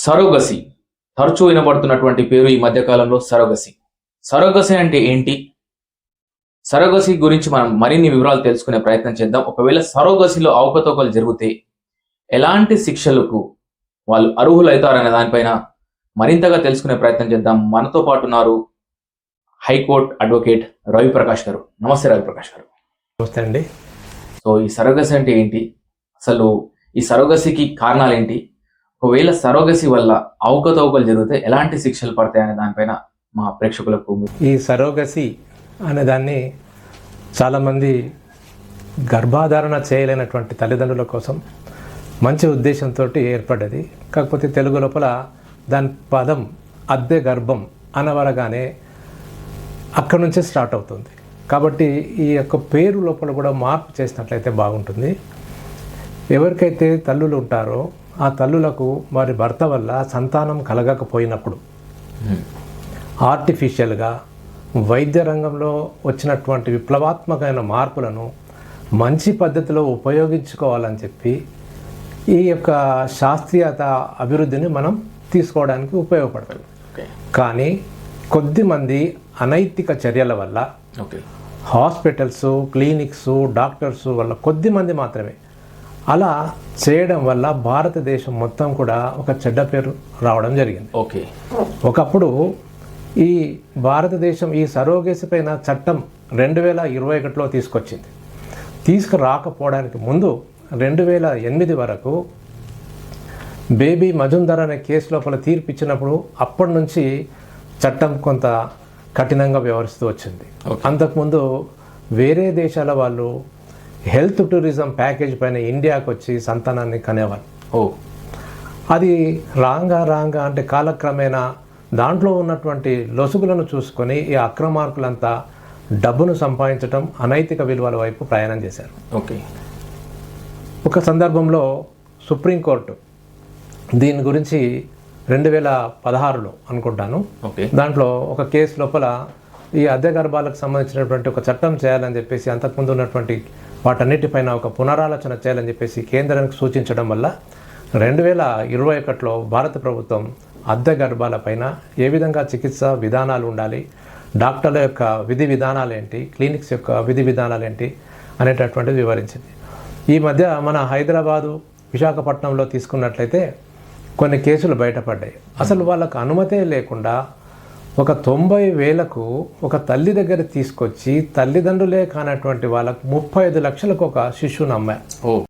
Surrogacy తరచూ వినబడుతున్నటువంటి పేరు ఈ మధ్యకాలంలో సరోగసి. సరోగసి అంటే ఏంటి? సరోగసి గురించి మనం మరిన్ని వివరాలు తెలుసుకునే ప్రయత్నం చేద్దాం. ఒకవేళ సరోగసిలో అవకతవకలు జరిగితే ఎలాంటి శిక్షలకు వాళ్ళు అర్హులవుతారనే దానిపైన మరింతగా తెలుసుకునే ప్రయత్నం చేద్దాం. మనతో పాటు ఉన్నారు హైకోర్టు అడ్వకేట్ రవిప్రకాష్ గారు. నమస్తే రవిప్రకాష్ గారు. నమస్తే అండి. సో ఈ సరోగసి అంటే ఏంటి, అసలు ఈ సరోగసికి కారణాలు ఏంటి, ఒకవేళ సరోగసి వల్ల అవకతవకలు జరిగితే ఎలాంటి శిక్షలు పడతాయనే దానిపైన మా ప్రేక్షకులకు. ఈ సరోగసి అనే దాన్ని చాలామంది గర్భాధారణ చేయలేనటువంటి తల్లిదండ్రుల కోసం మంచి ఉద్దేశంతో ఏర్పడ్డది. కాకపోతే తెలుగు లోపల దాని పదం అద్దె గర్భం అనవరగానే అక్కడి నుంచే స్టార్ట్ అవుతుంది. కాబట్టి ఈ యొక్క పేరు లోపల కూడా మార్పు చేసినట్లయితే బాగుంటుంది. ఎవరికైతే తల్లులు ఉంటారో ఆ తల్లులకు వారి భర్త వల్ల సంతానం కలగకపోయినప్పుడు ఆర్టిఫిషియల్గా వైద్య రంగంలో వచ్చినటువంటి విప్లవాత్మకమైన మార్పులను మంచి పద్ధతిలో ఉపయోగించుకోవాలని చెప్పి ఈ యొక్క శాస్త్రీయత అభివృద్ధిని మనం తీసుకోవడానికి ఉపయోగపడుతుంది. కానీ కొద్దిమంది అనైతిక చర్యల వల్ల హాస్పిటల్స్, క్లినిక్స్, డాక్టర్స్ వల్ల కొద్దిమంది మాత్రమే అలా చేయడం వల్ల భారతదేశం మొత్తం కూడా ఒక చెడ్డ పేరు రావడం జరిగింది. ఒకప్పుడు ఈ భారతదేశం ఈ సరోగసి పైన చట్టం 2021లో తీసుకొచ్చింది. తీసుకురాకపోవడానికి ముందు 2008 వరకు బేబీ మజుందర్ అనే కేసు లోపల తీర్పు ఇచ్చినప్పుడు అప్పటి నుంచి చట్టం కొంత కఠినంగా వ్యవహరిస్తూ వచ్చింది. అంతకుముందు వేరే దేశాల వాళ్ళు హెల్త్ టూరిజం ప్యాకేజ్ పైన ఇండియాకి వచ్చి సంతానాన్ని కనేవారు. అది రాంగా అంటే కాలక్రమేణా దాంట్లో ఉన్నటువంటి లొసుగులను చూసుకొని ఈ అక్రమార్కులంతా డబ్బును సంపాదించడం, అనైతిక విలువల వైపు ప్రయాణం చేశారు. ఒక సందర్భంలో సుప్రీంకోర్టు దీని గురించి 2016లో అనుకుంటాను, దాంట్లో ఒక కేసు లోపల ఈ అద్దె గర్భాలకు సంబంధించినటువంటి ఒక చట్టం చేయాలని చెప్పేసి, అంతకుముందు ఉన్నటువంటి వాటన్నిటిపైన ఒక పునరాలోచన చేయాలని చెప్పేసి కేంద్రానికి సూచించడం వల్ల 2021లో భారత ప్రభుత్వం అద్దె గర్భాలపైన ఏ విధంగా చికిత్స విధానాలు ఉండాలి, డాక్టర్ల యొక్క విధి విధానాలు ఏంటి, క్లినిక్స్ యొక్క విధి విధానాలు ఏంటి అనేటటువంటిది వివరించింది. ఈ మధ్య మన హైదరాబాదు, విశాఖపట్నంలో తీసుకున్నట్లయితే కొన్ని కేసులు బయటపడ్డాయి. అసలు వాళ్ళకు అనుమతే లేకుండా ఒక 90,000కు ఒక తల్లి దగ్గర తీసుకొచ్చి తల్లిదండ్రులే కానటువంటి వాళ్ళకు 35 లక్షలకు ఒక శిశువును అమ్మారు.